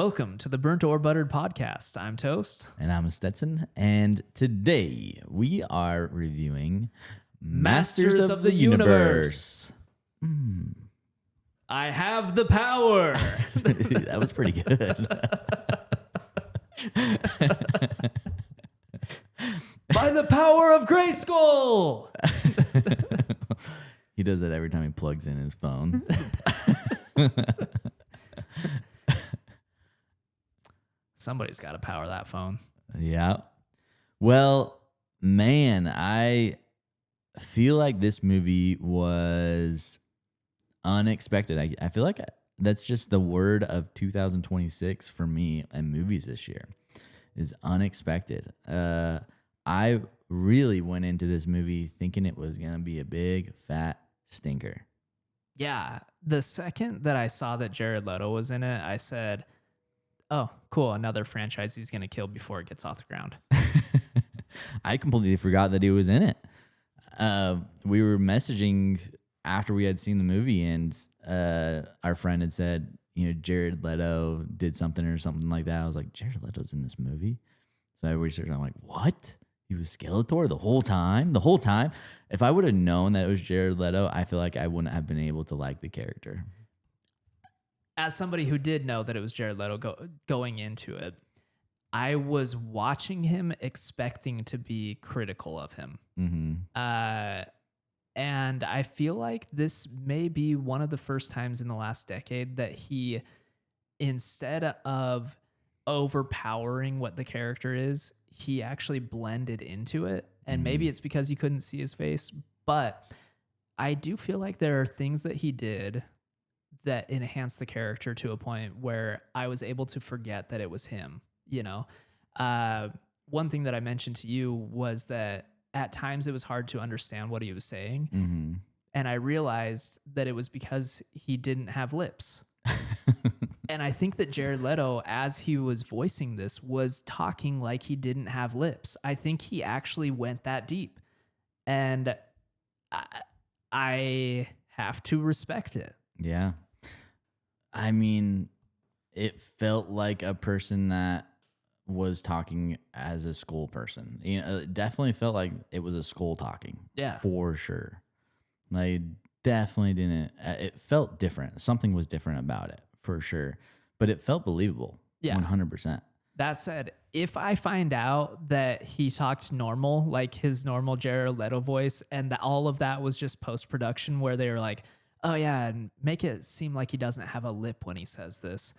Welcome to the Burnt or Buttered podcast. I'm Toast. And I'm Stetson. And today we are reviewing Masters of the Universe. I have the power. That was pretty good. By the power of Grayskull. He does that every time he plugs in his phone. Somebody's got to power that phone. Yeah. Well, man, I feel like this movie was unexpected. I feel like that's just the word of 2026 for me and movies this year is unexpected. I really went into this movie thinking it was going to be a big, fat stinker. Yeah. The second that I saw that Jared Leto was in it, I said, oh, cool. Another franchise he's going to kill before it gets off the ground. I completely forgot that he was in it. We were messaging after we had seen the movie, and our friend had said, Jared Leto did something or something like that. I was like, Jared Leto's in this movie? So I researched. I'm like, what? He was Skeletor the whole time? The whole time? If I would have known that it was Jared Leto, I feel like I wouldn't have been able to like the character. As somebody who did know that it was Jared Leto going into it, I was watching him expecting to be critical of him. Mm-hmm. And I feel like this may be one of the first times in the last decade that he, instead of overpowering what the character is, he actually blended into it. And maybe it's because you couldn't see his face, but I do feel like there are things that he did that enhanced the character to a point where I was able to forget that it was him. One thing that I mentioned to you was that at times it was hard to understand what he was saying. Mm-hmm. And I realized that it was because he didn't have lips. And I think that Jared Leto, as he was voicing this, was talking like he didn't have lips. I think he actually went that deep. And I have to respect it. Yeah. I mean, it felt like a person that was talking as a school person. It definitely felt like it was a school talking. Yeah. For sure. Like, definitely didn't. It felt different. Something was different about it, for sure. But it felt believable. Yeah. 100%. That said, if I find out that he talked normal, like his normal Jared Leto voice, and that all of that was just post-production where they were like, oh yeah, and make it seem like he doesn't have a lip when he says this.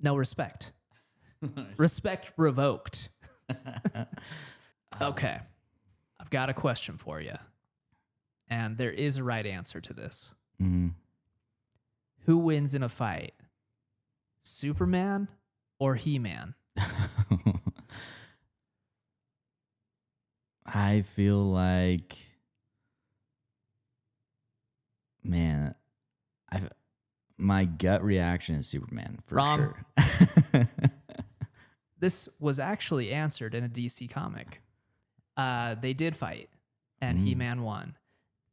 No respect. Respect revoked. Okay. I've got a question for you. And there is a right answer to this. Mm-hmm. Who wins in a fight? Superman or He-Man? I feel like, man, my gut reaction is Superman for sure. This was actually answered in a DC comic. They did fight, and He-Man won.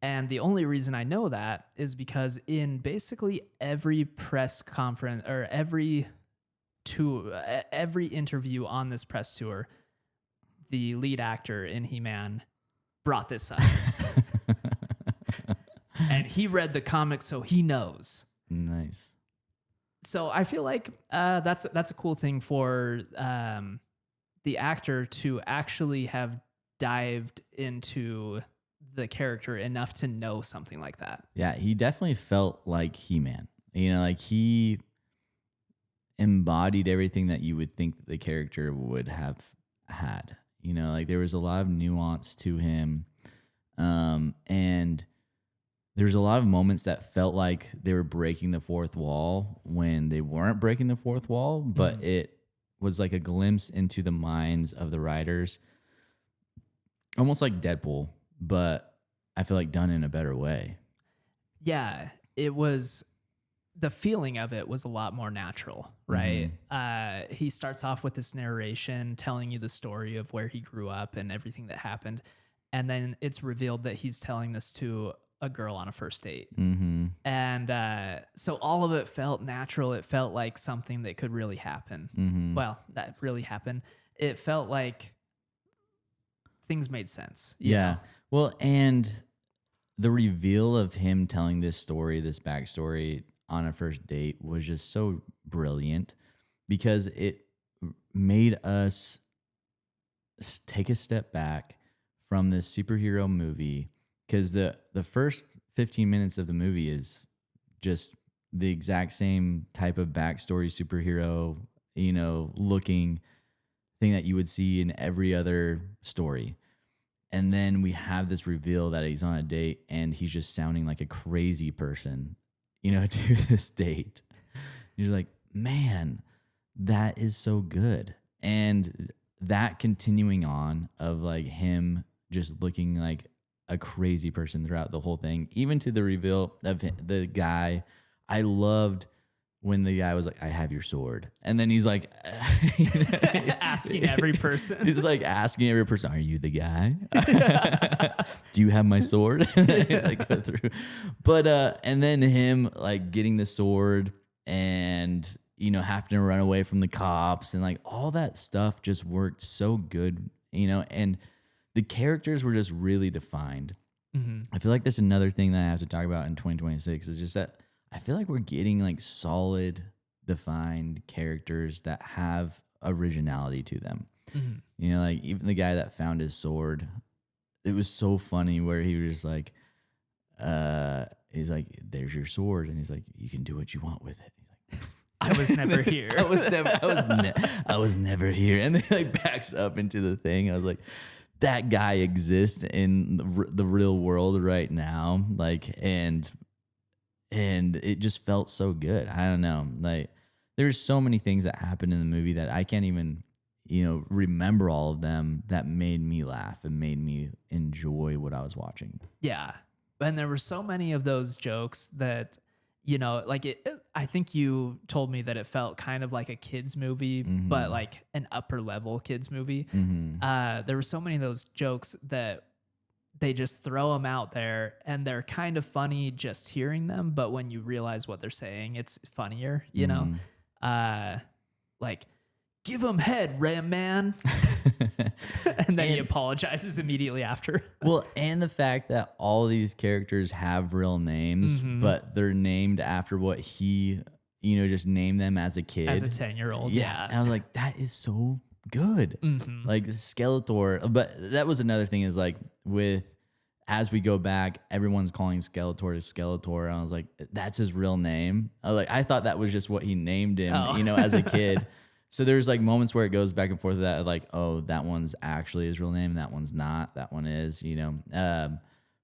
And the only reason I know that is because in basically every press conference or every interview on this press tour, the lead actor in He-Man brought this up. And he read the comic, so he knows. Nice. So I feel like that's a cool thing for the actor to actually have dived into the character enough to know something like that. Yeah, he definitely felt like He-Man. Like he embodied everything that you would think the character would have had. Like there was a lot of nuance to him. And there's a lot of moments that felt like they were breaking the fourth wall when they weren't breaking the fourth wall, but it was like a glimpse into the minds of the writers. Almost like Deadpool, but I feel like done in a better way. Yeah, it was, the feeling of it was a lot more natural, right? Mm-hmm. He starts off with this narration telling you the story of where he grew up and everything that happened. and then it's revealed that he's telling this to a girl on a first date. Mm-hmm. And so all of it felt natural. It felt like something that could really happen. Mm-hmm. Well, that really happened. It felt like things made sense. you Yeah. know? Well, and the reveal of him telling this story, this backstory on a first date was just so brilliant because it made us take a step back from this superhero movie, because the first 15 minutes of the movie is just the exact same type of backstory superhero, looking thing that you would see in every other story. And then we have this reveal that he's on a date and he's just sounding like a crazy person, to this date. You're like, man, that is so good. And that continuing on of like him just looking like a crazy person throughout the whole thing, even to the reveal of the guy. I loved when the guy was like, I have your sword. And then he's like, asking every person. He's like asking every person, are you the guy? Do you have my sword? Like, go through. But, and then him like getting the sword and, having to run away from the cops and like all that stuff just worked so good, and the characters were just really defined. Mm-hmm. I feel like that's another thing that I have to talk about in 2026 is just that I feel like we're getting like solid, defined characters that have originality to them. Mm-hmm. Like even the guy that found his sword, it was so funny where he was just like, he's like, there's your sword. And he's like, you can do what you want with it. He's like, I was never here. I was never here. And then like backs up into the thing. I was like, that guy exists in the real world right now. Like, and it just felt so good. I don't know. Like there's so many things that happened in the movie that I can't even, remember all of them that made me laugh and made me enjoy what I was watching. Yeah. And there were so many of those jokes that, like I think you told me that it felt kind of like a kid's movie, Mm-hmm. but like an upper level kids movie. Mm-hmm. There were so many of those jokes that they just throw them out there and they're kind of funny just hearing them. But when you realize what they're saying, it's funnier, like, give him head, Ram Man. And then he apologizes immediately after. Well, and the fact that all these characters have real names, Mm-hmm. but they're named after what he, just named them as a kid. As a 10-year-old. Yeah. And I was like, that is so good. Mm-hmm. Like Skeletor. But that was another thing is like as we go back, everyone's calling Skeletor Skeletor. And I was like, that's his real name. I thought that was just what he named him, as a kid. So there's like moments where it goes back and forth that like, oh, that one's actually his real name. That one's not. That one is,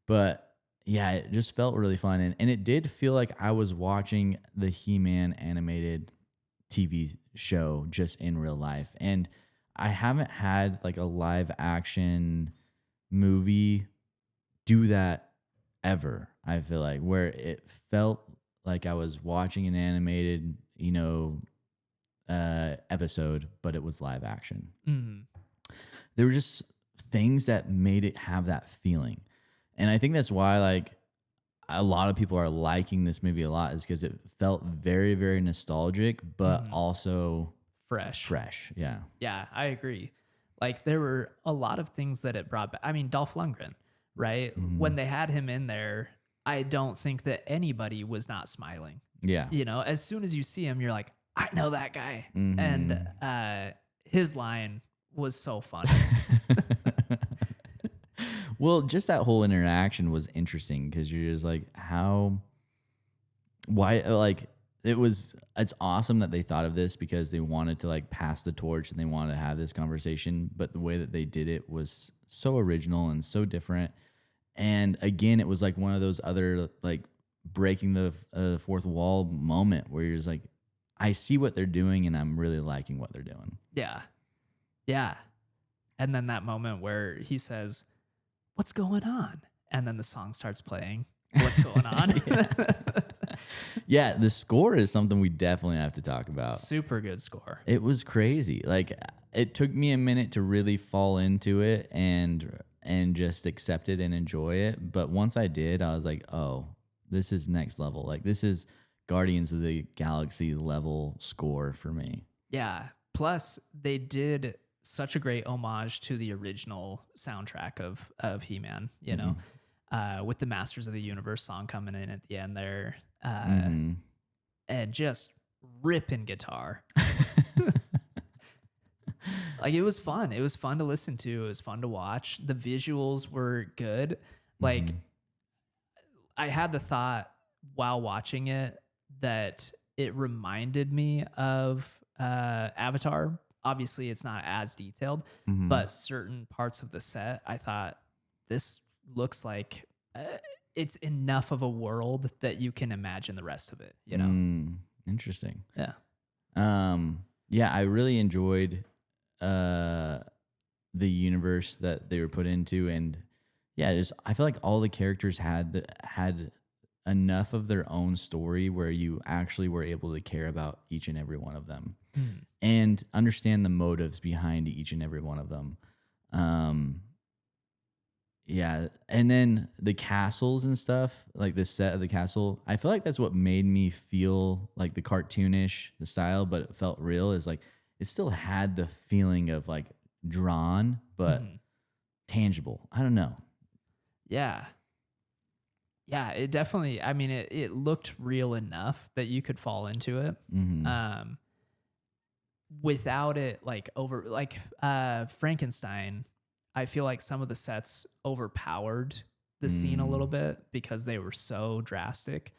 but yeah, it just felt really fun. And it did feel like I was watching the He-Man animated TV show just in real life. And I haven't had like a live action movie do that ever. I feel like where it felt like I was watching an animated, episode, but it was live action. Mm-hmm. There were just things that made it have that feeling. And I think that's why like a lot of people are liking this movie a lot is because it felt very, very nostalgic, but also fresh. Yeah. Yeah, I agree. Like there were a lot of things that it brought back. I mean, Dolph Lundgren, right? Mm-hmm. When they had him in there, I don't think that anybody was not smiling. Yeah. As soon as you see him, you're like, I know that guy. Mm-hmm. And his line was so funny. Well, just that whole interaction was interesting because you're just like, it's awesome that they thought of this because they wanted to like pass the torch and they wanted to have this conversation. But the way that they did it was so original and so different. And again, it was like one of those other like breaking the fourth wall moment where you're just like, I see what they're doing and I'm really liking what they're doing. Yeah. Yeah. And then that moment where he says, what's going on? And then the song starts playing. What's going on? Yeah, the score is something we definitely have to talk about. Super good score. It was crazy. Like it took me a minute to really fall into it and and just accept it and enjoy it. But once I did, I was like, oh, this is next level. Like this is Guardians of the Galaxy level score for me. Yeah. Plus, they did such a great homage to the original soundtrack of He-Man, you know, with the Masters of the Universe song coming in at the end there, and just ripping guitar. Like it was fun. It was fun to listen to. It was fun to watch. The visuals were good. Like I had the thought while watching it that it reminded me of Avatar. Obviously, it's not as detailed, but certain parts of the set, I thought this looks like it's enough of a world that you can imagine the rest of it. You know, Interesting. Yeah. Yeah, I really enjoyed the universe that they were put into, and yeah, just I feel like all the characters had enough of their own story where you actually were able to care about each and every one of them and understand the motives behind each and every one of them. Yeah, and then the castles and stuff, like the set of the castle, I feel like that's what made me feel like the cartoonish the style, but it felt real. Is like it still had the feeling of like drawn, but tangible. I don't know. Yeah. Yeah, it definitely, I mean, it looked real enough that you could fall into it. Without it like over, like Frankenstein, I feel like some of the sets overpowered the scene a little bit because they were so drastic.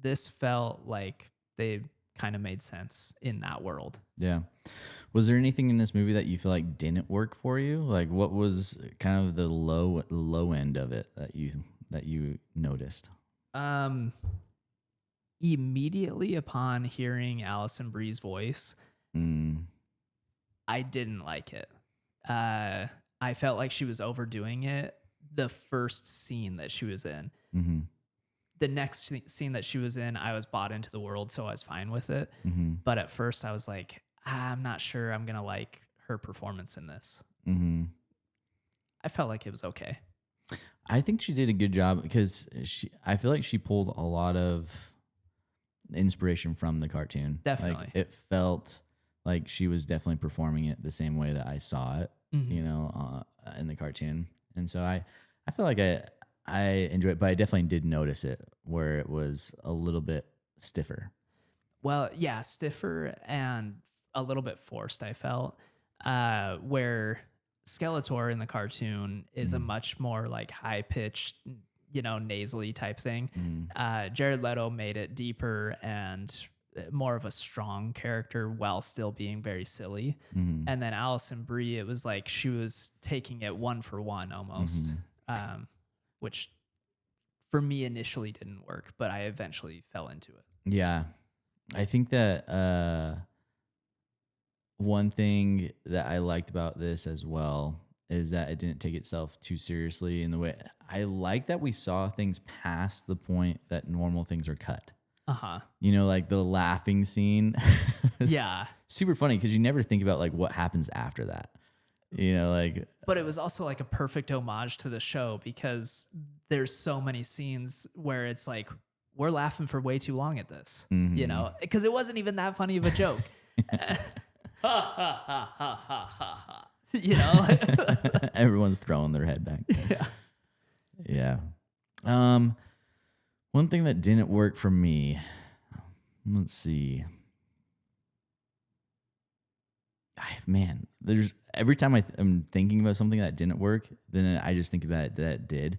This felt like they kind of made sense in that world. Yeah. Was there anything in this movie that you feel like didn't work for you? Like what was kind of the low end of it that you noticed? Immediately upon hearing Alison Brie's voice, I didn't like it. I felt like she was overdoing it the first scene that she was in. The next scene that she was in, I was bought into the world, so I was fine with it. But at first I was like, I'm not sure I'm going to like her performance in this. I felt like it was okay. I think she did a good job because I feel like she pulled a lot of inspiration from the cartoon. Definitely. Like, it felt like she was definitely performing it the same way that I saw it, you know, in the cartoon. And so I feel like I enjoyed it, but I definitely did notice it where it was a little bit stiffer. Well, yeah, stiffer and a little bit forced, I felt, where Skeletor in the cartoon is a much more like high-pitched, you know, nasally type thing. Jared Leto made it deeper and more of a strong character while still being very silly. And then Alison Brie, it was like she was taking it one for one almost, which for me initially didn't work, but I eventually fell into it. Yeah. I think that one thing that I liked about this as well is that it didn't take itself too seriously in the way I like that we saw things past the point that normal things are cut. You know, like the laughing scene. Yeah. Super funny because you never think about like what happens after that. You know, like. But it was also like a perfect homage to the show because there's so many scenes where it's like, we're laughing for way too long at this, you know, because it wasn't even that funny of a joke. Ha ha ha ha ha ha. You know, everyone's throwing their head back. Yeah. One thing that didn't work for me. Let's see. Man, there's every time I'm thinking about something that didn't work, then I just think about it that did.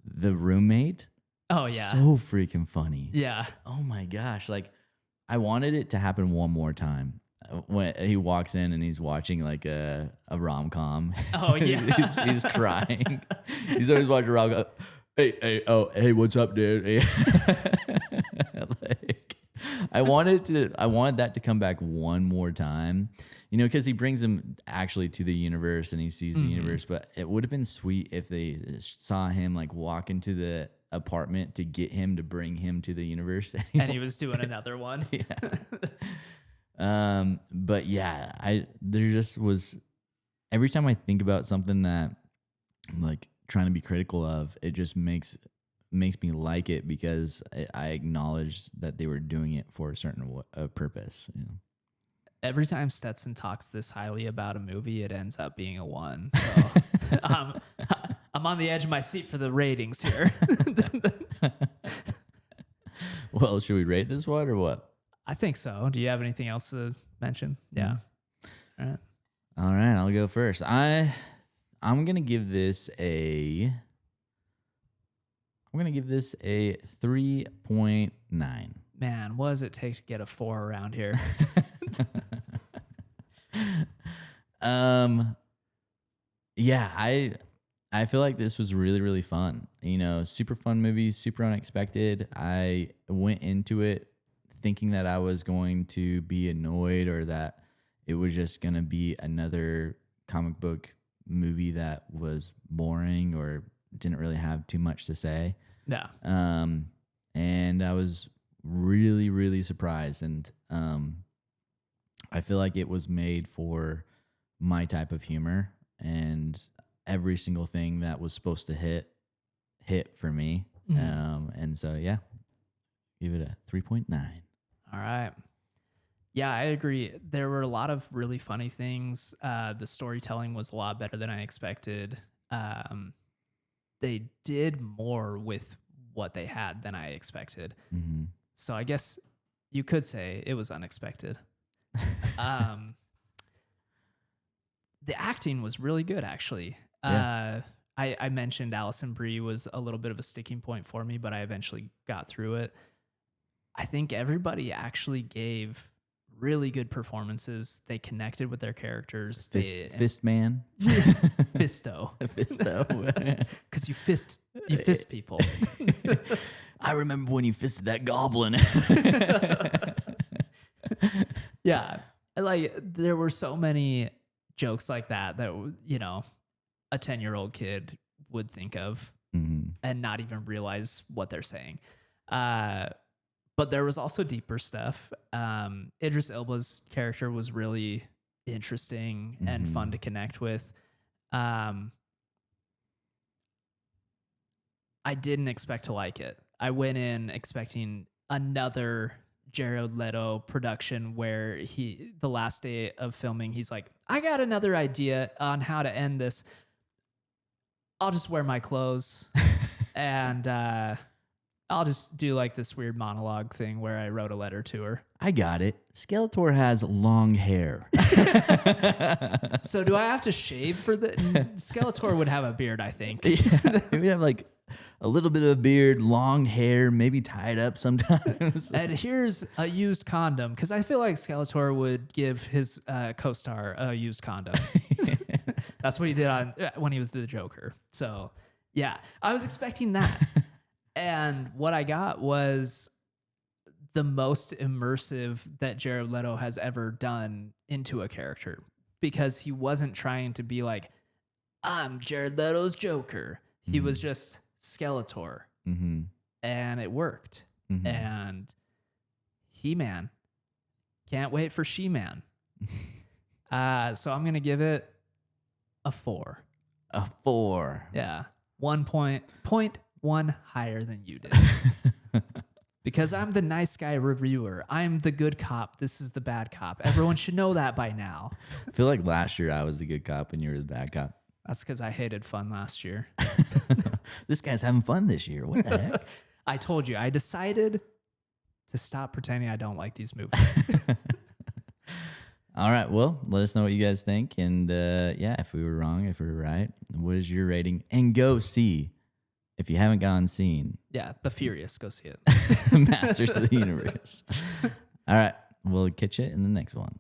The roommate. Oh yeah. So freaking funny. Yeah. Oh my gosh. Like I wanted it to happen one more time. When he walks in and he's watching like a rom-com. Oh yeah. he's crying. He's always watching a rom-com. Hey, what's up, dude? Like I wanted that to come back one more time. You know, because he brings him actually to the universe and he sees the universe, but it would have been sweet if they saw him like walk into the apartment to get him to bring him to the universe. And he was doing another one. But yeah, there just was every time I think about something that like trying to be critical of, it just makes me like it because I acknowledge that they were doing it for a certain purpose. You know? Every time Stetson talks this highly about a movie, it ends up being a 1. So I'm on the edge of my seat for the ratings here. Well, should we rate this one or what? I think so. Do you have anything else to mention? Yeah. All right, I'll go first. I'm gonna give this a 3.9. Man, what does it take to get a 4 around here? Yeah, I feel like this was really, really fun. You know, super fun movie, super unexpected. I went into it thinking that I was going to be annoyed or that it was just going to be another comic book movie that was boring or didn't really have too much to say. Yeah. And I was really, really surprised. And I feel like it was made for my type of humor, and every single thing that was supposed to hit for me. And so, yeah, give it a 3.9. All right. Yeah, I agree. There were a lot of really funny things. The storytelling was a lot better than I expected. They did more with what they had than I expected. Mm-hmm. So I guess you could say it was unexpected. The acting was really good, actually. Yeah. I mentioned Alison Brie was a little bit of a sticking point for me, but I eventually got through it. I think everybody actually gave really good performances. They connected with their characters. Fist man. Fisto. Fisto. Because you fist people. I remember when you fisted that goblin. Yeah. Like, there were so many jokes like that, you know, a 10-year-old kid would think of and not even realize what they're saying. But there was also deeper stuff. Idris Elba's character was really interesting and fun to connect with. I didn't expect to like it. I went in expecting another Jared Leto production where the last day of filming, he's like, I got another idea on how to end this. I'll just wear my clothes and I'll just do like this weird monologue thing where I wrote a letter to her. I got it. Skeletor has long hair. So do I have to shave for the... Skeletor would have a beard, I think. Yeah, he would have like a little bit of a beard, long hair, maybe tied up sometimes. And here's a used condom, because I feel like Skeletor would give his co-star a used condom. That's what he did when he was the Joker. So yeah, I was expecting that. And what I got was the most immersive that Jared Leto has ever done into a character, because he wasn't trying to be like, I'm Jared Leto's Joker. He was just Skeletor. And it worked. And He-Man. Can't wait for She-Man. So I'm going to give it a 4. A 4. Yeah. 1.1 higher than you did. Because I'm the nice guy reviewer. I'm the good cop. This is the bad cop. Everyone should know that by now. I feel like last year I was the good cop and you were the bad cop. That's because I hated fun last year. This guy's having fun this year. What the heck? I told you. I decided to stop pretending I don't like these movies. All right. Well, let us know what you guys think. And yeah, if we were wrong, if we were right, what is your rating? And go see, if you haven't gone seen. Yeah, The Furious. Go see it. Masters of the Universe. All right. We'll catch you in the next one.